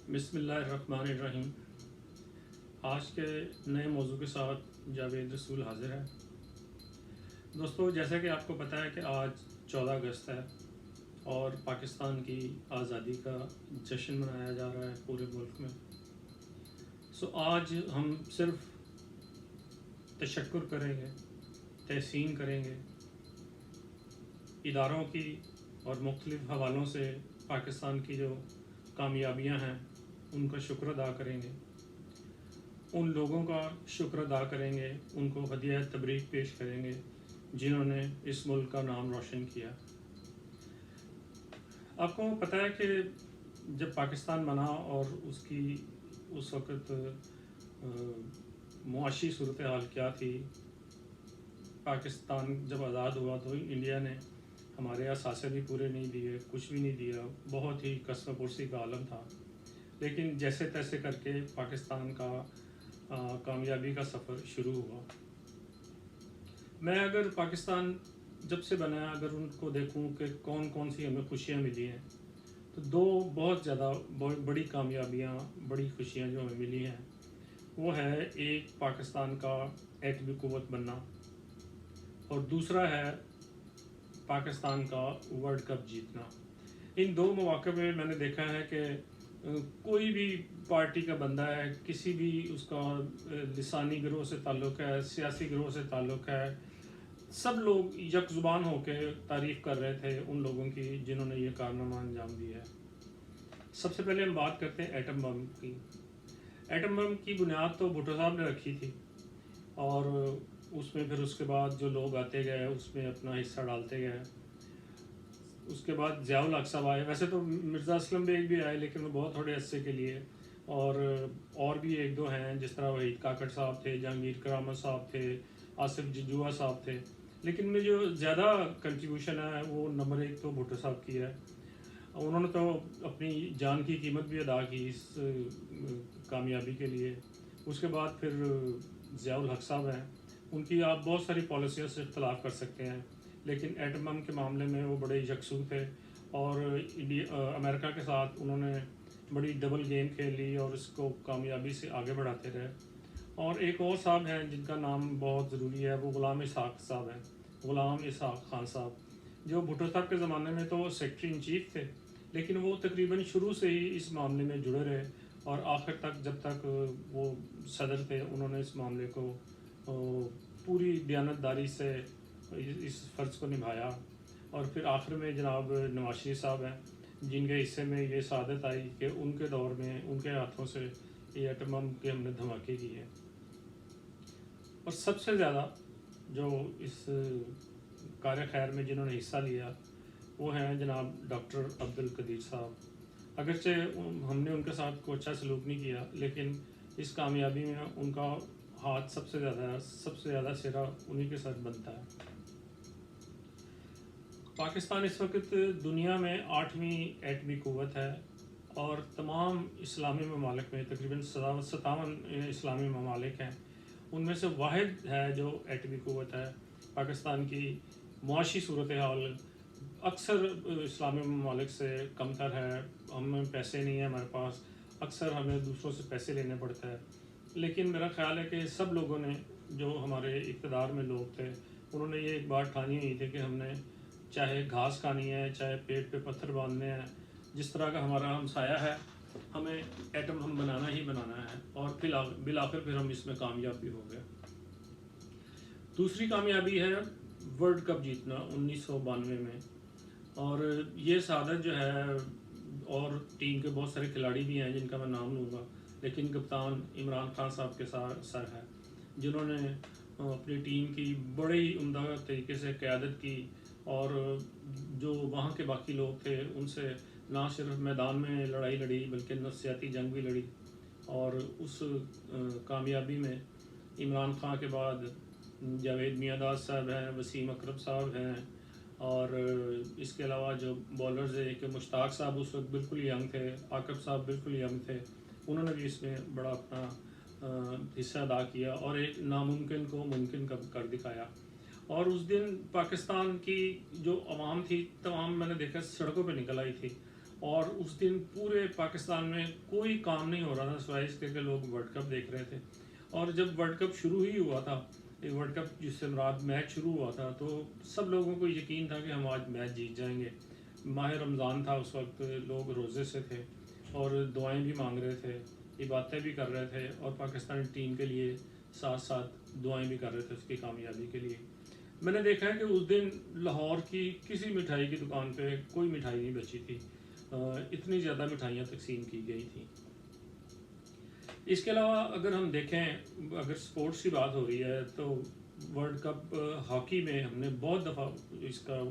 بسم اللہ الرحمن الرحیم۔ آج کے نئے موضوع کے ساتھ جاوید رسول حاضر ہے۔ دوستو، جیسا کہ آپ کو پتہ ہے کہ آج 14 اگست ہے اور پاکستان کی آزادی کا جشن منایا جا رہا ہے پورے ملک میں۔ آج ہم صرف تشکر کریں گے، تحسین کریں گے اداروں کی اور مختلف حوالوں سے پاکستان کی جو کامیابیاں ہیں ان کا شکر ادا کریں گے، ان لوگوں کا شکر ادا کریں گے، ان کو ہدیہ تبریک پیش کریں گے جنہوں نے اس ملک کا نام روشن کیا۔ آپ کو پتہ ہے کہ جب پاکستان بنا اور اس وقت معاشی صورتحال کیا تھی، پاکستان جب آزاد ہوا تو انڈیا نے ہمارے اثاثے بھی پورے نہیں دیے، کچھ بھی نہیں دیا، بہت ہی قسم پرسی کا عالم تھا۔ لیکن جیسے تیسے کر کے پاکستان کا کامیابی کا سفر شروع ہوا۔ میں اگر پاکستان جب سے بنا اگر ان کو دیکھوں کہ کون کون سی ہمیں خوشیاں ملی ہیں، تو دو بہت زیادہ بڑی کامیابیاں، بڑی خوشیاں جو ہمیں ملی ہیں وہ ہے ایک پاکستان کا ایٹمی قوت بننا، اور دوسرا ہے پاکستان کا ورلڈ کپ جیتنا۔ ان دو مواقع میں میں نے دیکھا ہے کہ کوئی بھی پارٹی کا بندہ ہے، کسی بھی اس کا لسانی گروہ سے تعلق ہے، سیاسی گروہ سے تعلق ہے، سب لوگ یک زبان ہو کے تعریف کر رہے تھے ان لوگوں کی جنہوں نے یہ کارنامہ انجام دیا ہے۔ سب سے پہلے ہم بات کرتے ہیں ایٹم بم کی۔ ایٹم بم کی بنیاد تو بھٹو صاحب نے رکھی تھی، اور اس میں پھر اس کے بعد جو لوگ آتے گئے اس میں اپنا حصہ ڈالتے گئے۔ اس کے بعد ضیاء الحق صاحب آئے، ویسے تو مرزا اسلم بیگ بھی آئے لیکن وہ بہت تھوڑے عرصے کے لیے، اور بھی ایک دو ہیں جس طرح وحید کاکڑ صاحب تھے، جہانگیر کرامت صاحب تھے، آصف جنجوعہ صاحب تھے۔ لیکن میں جو زیادہ کنٹریبیوشن ہے وہ نمبر 1 تو بھٹو صاحب کی ہے۔ انہوں نے تو اپنی جان کی قیمت بھی ادا کی اس کامیابی کے لیے۔ اس کے بعد پھر ضیاء الحق صاحب ہیں، ان کی آپ بہت ساری پالیسیوں سے اختلاف کر سکتے ہیں، لیکن ایٹم بم کے معاملے میں وہ بڑے یکسو تھے، اور امریکہ کے ساتھ انہوں نے بڑی ڈبل گیم کھیل لی اور اس کو کامیابی سے آگے بڑھاتے رہے۔ اور ایک اور صاحب ہیں جن کا نام بہت ضروری ہے، وہ غلام اسحاق صاحب ہیں، غلام اسحاق خان صاحب، جو بھٹو صاحب کے زمانے میں تو سیکرٹری ان چیف تھے، لیکن وہ تقریباً شروع سے ہی اس معاملے میں جڑے رہے، اور آخر تک جب تک وہ صدر تھے انہوں نے اس معاملے کو پوری دیانتداری سے اس فرض کو نبھایا۔ اور پھر آخر میں جناب نواز شریف صاحب ہیں جن کے حصے میں یہ سعادت آئی کہ ان کے دور میں ان کے ہاتھوں سے یہ ایٹم بم کے ہم نے دھماکے کیے۔ اور سب سے زیادہ جو اس کار خیر میں جنہوں نے حصہ لیا وہ ہیں جناب ڈاکٹر عبد القدیر صاحب۔ اگرچہ ہم نے ان کے ساتھ کوئی اچھا سلوک نہیں کیا، لیکن اس کامیابی میں ان کا ہاتھ سب سے زیادہ سرا انہی کے ساتھ بنتا ہے۔ پاکستان اس وقت دنیا میں 8ویں ایٹمی قوت ہے، اور تمام اسلامی ممالک میں تقریباً 57 اسلامی ممالک ہیں، ان میں سے واحد ہے جو ایٹمی قوت ہے۔ پاکستان کی معاشی صورتحال اکثر اسلامی ممالک سے کم تر ہے، ہمیں پیسے نہیں ہیں ہمارے پاس، اکثر ہمیں دوسروں سے پیسے لینے پڑتا ہے، لیکن میرا خیال ہے کہ سب لوگوں نے جو ہمارے اقتدار میں لوگ تھے انہوں نے یہ ایک بات ٹھانی ہوئی تھی کہ ہم نے چاہے گھاس کھانی ہے، چاہے پیٹ پہ پتھر باندھنے ہیں، جس طرح کا ہمارا ہمسایہ ہے ہمیں ایٹم بم بنانا ہی بنانا ہے، اور بالآخر پھر ہم اس میں کامیاب بھی ہو گئے۔ دوسری کامیابی ہے ورلڈ کپ جیتنا 1992 میں، اور یہ سعادت جو ہے، اور ٹیم کے بہت سارے کھلاڑی بھی ہیں جن کا میں نام لوں گا، لیکن کپتان عمران خان صاحب کے سر ہے جنہوں نے اپنی ٹیم کی بڑے ہی عمدہ طریقے سے قیادت کی، اور جو وہاں کے باقی لوگ تھے ان سے نہ صرف میدان میں لڑائی لڑی بلکہ نفسیاتی جنگ بھی لڑی، اور اس کامیابی میں عمران خان کے بعد جاوید میانداز صاحب ہیں، وسیم اکرم صاحب ہیں، اور اس کے علاوہ جو بالرز ہیں کہ مشتاق صاحب اس وقت بالکل ینگ تھے، عاقب صاحب بالکل ینگ تھے، انہوں نے بھی اس میں بڑا اپنا حصہ ادا کیا اور ایک ناممکن کو ممکن کر دکھایا۔ اور اس دن پاکستان کی جو عوام تھی تمام میں نے دیکھا سڑکوں پہ نکل آئی تھی، اور اس دن پورے پاکستان میں کوئی کام نہیں ہو رہا تھا سوائے اس کے کہ لوگ ورلڈ کپ دیکھ رہے تھے. اور جب ورلڈ کپ شروع ہی ہوا تھا، ورلڈ کپ جس سے مراد میچ شروع ہوا تھا، تو سب لوگوں کو یقین تھا کہ ہم آج میچ جیت جائیں گے. ماہ رمضان تھا اس وقت، لوگ روزے سے تھے اور دعائیں بھی مانگ رہے تھے، عبادتیں بھی کر رہے تھے، اور پاکستانی ٹیم کے لیے ساتھ ساتھ دعائیں بھی کر رہے تھے اس کی کامیابی کے لیے. میں نے دیکھا ہے کہ اس دن لاہور کی کسی مٹھائی کی دکان پہ کوئی مٹھائی نہیں بچی تھی، اتنی زیادہ مٹھائیاں تقسیم کی گئی تھیں. اس کے علاوہ اگر ہم دیکھیں، اگر سپورٹس کی بات ہو رہی ہے تو ورلڈ کپ ہاکی میں ہم نے بہت دفعہ اس کا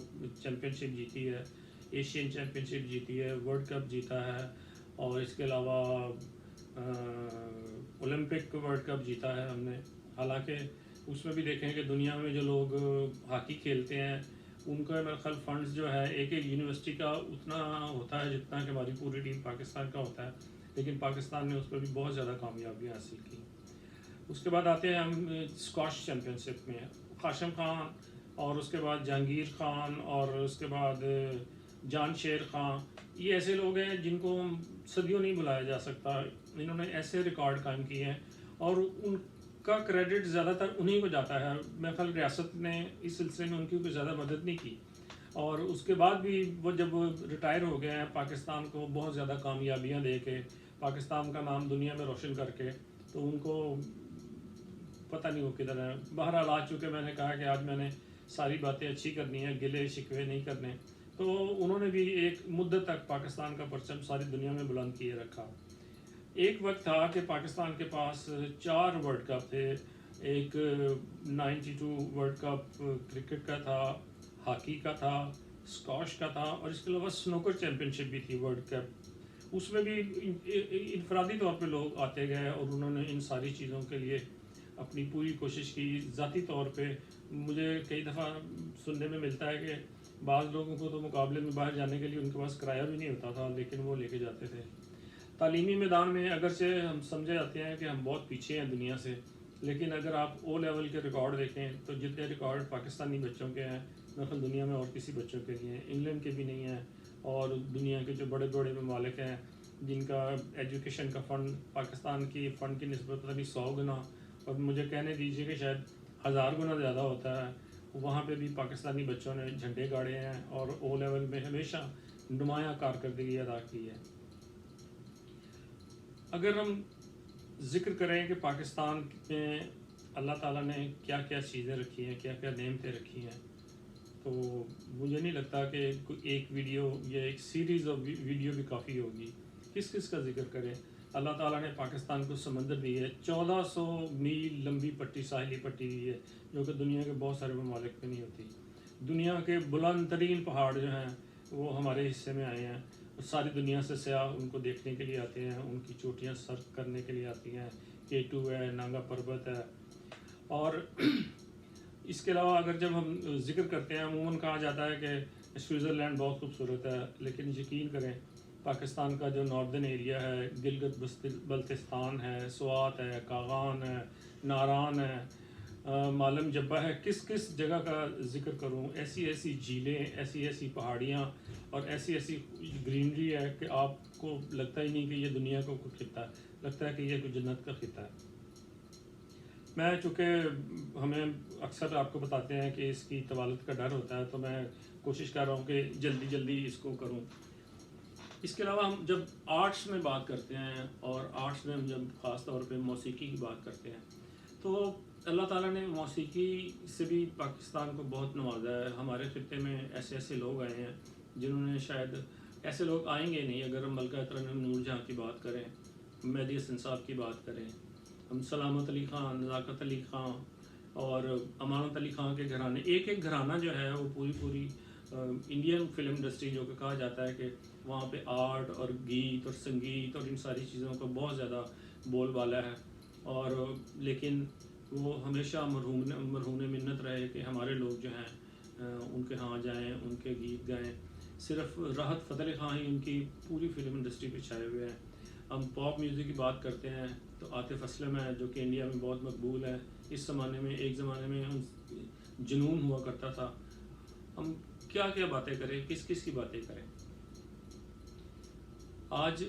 چیمپئن شپ جیتی ہے، ایشین چیمپئن شپ جیتی ہے، ورلڈ کپ جیتا ہے، اور اس کے علاوہ اولمپک ورلڈ کپ جیتا ہے ہم نے. حالانکہ اس میں بھی دیکھیں کہ دنیا میں جو لوگ ہاکی کھیلتے ہیں ان کا میرا خیال فنڈز جو ہے ایک ایک یونیورسٹی کا اتنا ہوتا ہے جتنا کہ ہماری پوری ٹیم پاکستان کا ہوتا ہے، لیکن پاکستان نے اس پر بھی بہت زیادہ کامیابی حاصل کی. اس کے بعد آتے ہیں ہم اسکواش چیمپئن شپ میں. قاسم خان اور اس کے بعد جہانگیر خان اور اس کے بعد جان شیر خان، یہ ایسے لوگ ہیں جن کو صدیوں نہیں بلایا جا سکتا. انہوں نے ایسے ریکارڈ قائم کیے ہیں اور ان کا کریڈٹ زیادہ تر انہیں کو جاتا ہے. میرے خیال ریاست نے اس سلسلے میں ان کی کوئی زیادہ مدد نہیں کی، اور اس کے بعد بھی وہ جب ریٹائر ہو گئے ہیں پاکستان کو بہت زیادہ کامیابیاں دے کے، پاکستان کا نام دنیا میں روشن کر کے، تو ان کو پتہ نہیں وہ کدھر ہے. بہرحال آج چونکہ میں نے کہا کہ آج میں نے ساری باتیں اچھی کرنی ہیں، گلے شکوے نہیں کرنے، تو انہوں نے بھی ایک مدت تک پاکستان کا پرچم ساری دنیا میں بلند کیے رکھا. ایک وقت تھا کہ پاکستان کے پاس 4 ورلڈ کپ تھے. ایک 92 ورلڈ کپ کرکٹ کا تھا، ہاکی کا تھا، اسکواش کا تھا، اور اس کے علاوہ سنوکر چیمپئن شپ بھی تھی ورلڈ کپ. اس میں بھی انفرادی طور پہ لوگ آتے گئے اور انہوں نے ان ساری چیزوں کے لیے اپنی پوری کوشش کی. ذاتی طور پہ مجھے کئی دفعہ سننے میں ملتا ہے کہ بعض لوگوں کو تو مقابلے میں باہر جانے کے لیے ان کے پاس کرایہ بھی نہیں ہوتا تھا، لیکن وہ لے کے جاتے تھے. تعلیمی میدان میں اگرچہ ہم سمجھے جاتے ہیں کہ ہم بہت پیچھے ہیں دنیا سے، لیکن اگر آپ او لیول کے ریکارڈ دیکھیں تو جتنے ریکارڈ پاکستانی بچوں کے ہیں میرے دنیا میں اور کسی بچوں کے نہیں ہیں، انگلینڈ کے بھی نہیں ہیں. اور دنیا کے جو بڑے بڑے ممالک ہیں جن کا ایجوکیشن کا فنڈ پاکستان کی فنڈ کی نسبت پتہ نہیں 100 گنا، اور مجھے کہنے دیجیے کہ شاید 1000 گنا زیادہ ہوتا ہے، وہاں پہ بھی پاکستانی بچوں نے جھنڈے گاڑے ہیں اور او لیول میں ہمیشہ نمایاں کارکردگی ادا کی ہے. اگر ہم ذکر کریں کہ پاکستان میں اللہ تعالیٰ نے کیا کیا چیزیں رکھی ہیں، کیا کیا نعمتیں رکھی ہیں، تو مجھے نہیں لگتا کہ ایک ویڈیو یا ایک سیریز آف ویڈیو بھی کافی ہوگی. کس کس کا ذکر کریں. اللہ تعالیٰ نے پاکستان کو سمندر دی ہے، 1400 میل لمبی پٹی، ساحلی پٹی دی ہے، جو کہ دنیا کے بہت سارے ممالک میں نہیں ہوتی. دنیا کے بلند ترین پہاڑ جو ہیں وہ ہمارے حصے میں آئے ہیں. ساری دنیا سے سیاح ان کو دیکھنے کے لیے آتے ہیں، ان کی چوٹیاں سر کرنے کے لیے آتی ہیں. K2 ہے، نانگا پربت ہے. اور اس کے علاوہ اگر جب ہم ذکر کرتے ہیں، عموماً کہا جاتا ہے کہ سوئٹزرلینڈ بہت خوبصورت ہے، لیکن یقین کریں پاکستان کا جو ناردن ایریا ہے، گلگت بلتستان ہے، سوات ہے، کاغان ہے، ناران ہے، معلم جبہ ہے، کس جگہ کا ذکر کروں. ایسی ایسی جھیلیں، ایسی ایسی پہاڑیاں اور ایسی ایسی گرینری ہے کہ آپ کو لگتا ہی نہیں کہ یہ دنیا کو کوئی خطہ ہے، لگتا ہے کہ یہ کوئی جنت کا خطہ ہے. میں چونکہ ہمیں اکثر آپ کو بتاتے ہیں کہ اس کی طوالت کا ڈر ہوتا ہے، تو میں کوشش کر رہا ہوں کہ جلدی جلدی اس کو کروں. اس کے علاوہ ہم جب آرٹس میں بات کرتے ہیں، اور آرٹس میں ہم جب خاص طور پہ موسیقی کی بات کرتے ہیں، تو اللہ تعالیٰ نے موسیقی سے بھی پاکستان کو بہت نوازا ہے. ہمارے خطے میں ایسے ایسے لوگ آئے ہیں جنہوں نے شاید ایسے لوگ آئیں گے نہیں. اگر ہم ملکہ ترنم نور جہاں کی بات کریں، مہدی حسن صاحب کی بات کریں، ہم سلامت علی خان، نزاکت علی خان اور امانت علی خان کے گھرانے، ایک ایک گھرانہ جو ہے وہ پوری انڈین فلم انڈسٹری جو کہ کہا جاتا ہے کہ وہاں پہ آرٹ اور گیت اور سنگیت اور ان ساری چیزوں کا بہت زیادہ بول بالا ہے. اور لیکن وہ ہمیشہ مرہون منت رہے کہ ہمارے لوگ جو ہیں ان کے ہاں جائیں، ان کے گیت گائیں. صرف راحت فتح علی خان ہی ان کی پوری فلم انڈسٹری پہ چھائے ہوئے ہیں. ہم پاپ میوزک کی بات کرتے ہیں تو عاطف اسلم ہے جو کہ انڈیا میں بہت مقبول ہے. اس زمانے میں، ایک زمانے میں جنون ہوا کرتا تھا. ہم کیا کیا باتیں کریں، کس کی باتیں کریں. آج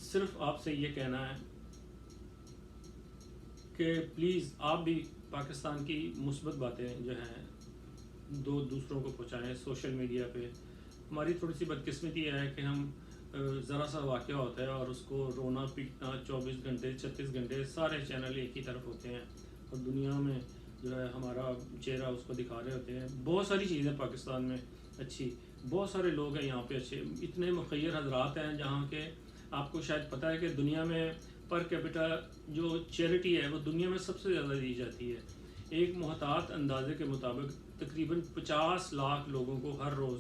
صرف آپ سے یہ کہنا ہے کہ پلیز آپ بھی پاکستان کی مثبت باتیں جو ہیں دوسروں کو پہنچائیں سوشل میڈیا پہ. ہماری تھوڑی سی بدقسمتی ہے کہ ہم ذرا سا واقعہ ہوتا ہے اور اس کو رونا پیٹنا 24 گھنٹے 36 گھنٹے سارے چینل ایک ہی طرف ہوتے ہیں اور دنیا میں جو ہے ہمارا چہرہ اس کو دکھا رہے ہوتے ہیں. بہت ساری چیزیں پاکستان میں اچھی، بہت سارے لوگ ہیں یہاں پہ اچھے، اتنے مخیر حضرات ہیں جہاں کے آپ کو شاید پتہ ہے کہ دنیا میں پر کیپٹا جو چیریٹی ہے وہ دنیا میں سب سے زیادہ دی جاتی ہے. ایک محتاط اندازے کے مطابق تقریباً 50 لاکھ لوگوں کو ہر روز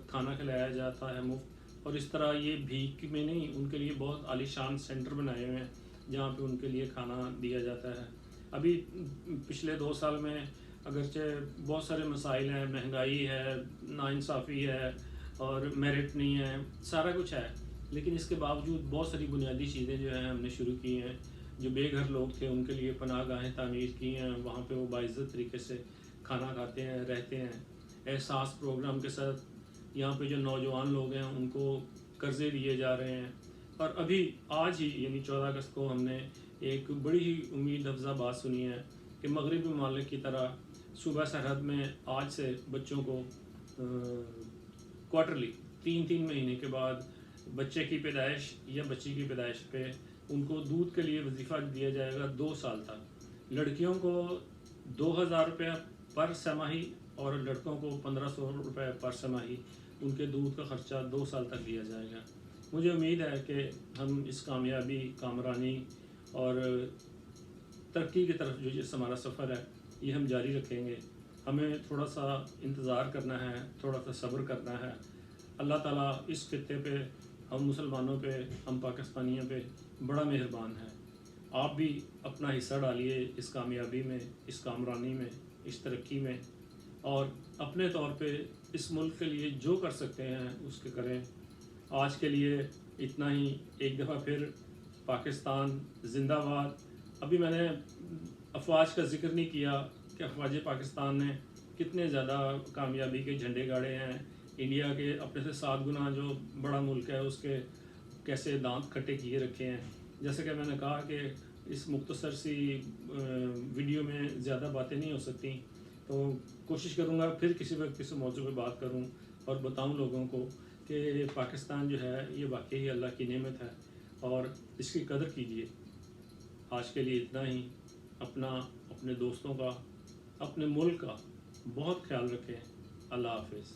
کھانا کھلایا جاتا ہے مفت. اور اس طرح یہ بھیک میں نہیں، ان کے لیے بہت عالی شان سینٹر بنائے ہوئے ہیں جہاں پہ ان کے لیے کھانا دیا جاتا ہے. ابھی پچھلے 2 سال میں اگرچہ بہت سارے مسائل ہیں، مہنگائی ہے، ناانصافی ہے اور میرٹ نہیں ہے، سارا کچھ ہے، لیکن اس کے باوجود بہت ساری بنیادی چیزیں جو ہیں ہم نے شروع کی ہیں. جو بے گھر لوگ تھے ان کے لیے پناہ گاہیں تعمیر کی ہیں، وہاں پہ وہ باعزت طریقے سے کھانا کھاتے ہیں، رہتے ہیں. احساس پروگرام کے ساتھ یہاں پہ جو نوجوان لوگ ہیں ان کو قرضے دیے جا رہے ہیں. اور ابھی آج ہی یعنی 14 اگست کو ہم نے ایک بڑی ہی امید افزا بات سنی ہے کہ مغربی ممالک کی طرح صوبہ سرحد میں آج سے بچوں کو کوارٹرلی 3 مہینے کے بعد بچے کی پیدائش یا بچی کی پیدائش پہ ان کو دودھ کے لیے وظیفہ دیا جائے گا 2 سال تک. لڑکیوں کو 2000 روپیہ پر سہ ماہی اور لڑکوں کو 1500 روپے پر سہ ماہی ان کے دودھ کا خرچہ 2 سال تک دیا جائے گا. مجھے امید ہے کہ ہم اس کامیابی، کامرانی اور ترقی کی طرف جو ہمارا سفر ہے یہ ہم جاری رکھیں گے. ہمیں تھوڑا سا انتظار کرنا ہے، تھوڑا سا صبر کرنا ہے. اللہ تعالیٰ اس خطے پہ، ہم مسلمانوں پہ، ہم پاکستانیوں پہ بڑا مہربان ہے. آپ بھی اپنا حصہ ڈالیے اس کامیابی میں، اس کامرانی میں، اس ترقی میں، اور اپنے طور پہ اس ملک کے لیے جو کر سکتے ہیں اس کے کریں. آج کے لیے اتنا ہی. ایک دفعہ پھر پاکستان زندہ باد. ابھی میں نے افواج کا ذکر نہیں کیا کہ افواج پاکستان نے کتنے زیادہ کامیابی کے جھنڈے گاڑے ہیں. انڈیا کے اپنے سے 7 گنا جو بڑا ملک ہے اس کے کیسے دانت کھٹے کیے رکھے ہیں. جیسے کہ میں نے کہا کہ اس مختصر سی ویڈیو میں زیادہ باتیں نہیں ہو سکتی، تو کوشش کروں گا پھر کسی وقت کسی موضوع پہ بات کروں اور بتاؤں لوگوں کو کہ پاکستان جو ہے یہ واقعی اللہ کی نعمت ہے اور اس کی قدر کیجیے. آج کے لیے اتنا ہی. اپنا، اپنے دوستوں کا، اپنے ملک کا بہت خیال رکھیں. اللہ حافظ.